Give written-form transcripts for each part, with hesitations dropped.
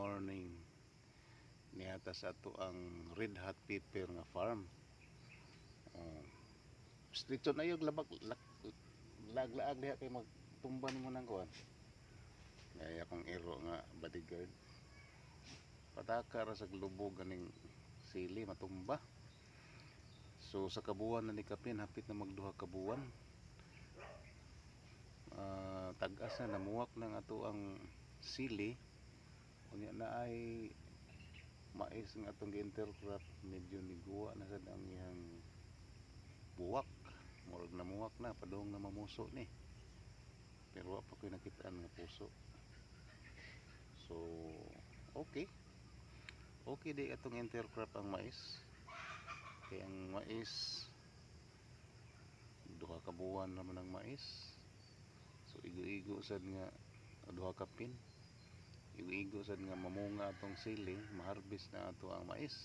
morning. Niata sa ato ang red hot pepper nga farm. Dito na yung laglaag diha kay magtumban mo nang kuan. Gaya kong ero nga bodyguard. Pataka ra sa lubog ganing sili matumba. So sa kabuwan na ni Kapin, hapit na magduha kabuwan. Tag-as na namuwak ng ato ang sili. Unya na ay mais nga atong gi-intercrop, medyo niguwa na sad ang iyang buwak. Murag namuwak na, padung na mamuso ni. Pero wa pa ko'y nakitaan nga puso. So, okay. Okay di atong intercrop ang mais. Kaya ang mais, duha ka buwan naman ang mais. So, igo-igo sad nga duha ka pin. Igo-igo sad nga mamunga atong sili, maharbis na ato ang mais.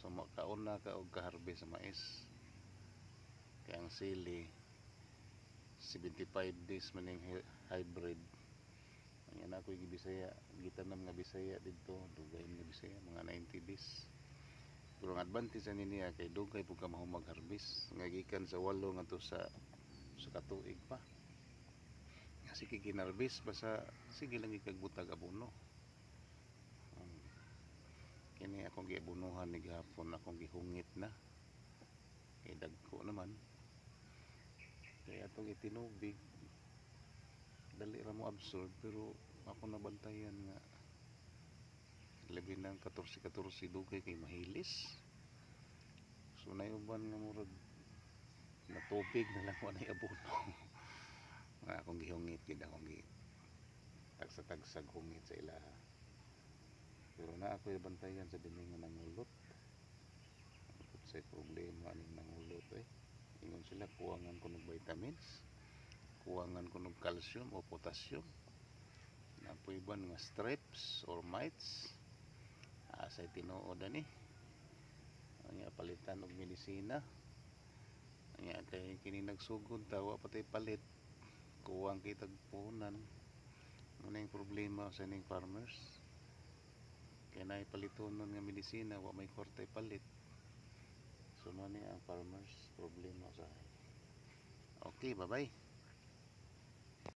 So, makaon na ka og kaharbis sa mais. Kaya ang sili 75 days man yung hybrid. Ayan ako yung Bisaya, gitanam nga Bisaya dito, dugay nga Bisaya, mga 90 days. Pero ang advantage sa niya kay dugay po ka mahumag-harvest. Ngagikan sa 8 nga to sa katuig pa. Kasi kikinarbis, basta sige lang ikagbutag abono. Kini akong giabunuhan ni gihapon, akong gihungit na. Kay dagko naman. Kaya itong itinubig, dali ra mo absorb, pero ako nabantayan nga labi ng 14-14 dugay kay mahilis. So nayuban nga murag na tubig na lang wala abono. Nga akong gihungit, gid akong tagsag-tagsag hungit sa ilaha. Pero na ako bantayan sa dining nga nangulot. Sa problema ning nangulot ingon sila kuwangan ko ng vitamins, kuwangan ko ng calcium o potassium, napuiban nga strips or mites. Sa tinuod ani anya palitan og medisina. Anya kay kini nagsugod tawa patay palit, kuwang kitag puhunan. Muna yung problema sa ining farmers, kaya na ipalitonon nga medisina wa may kwarta palit. So muna ang farmers problema sa. Okay, bye bye.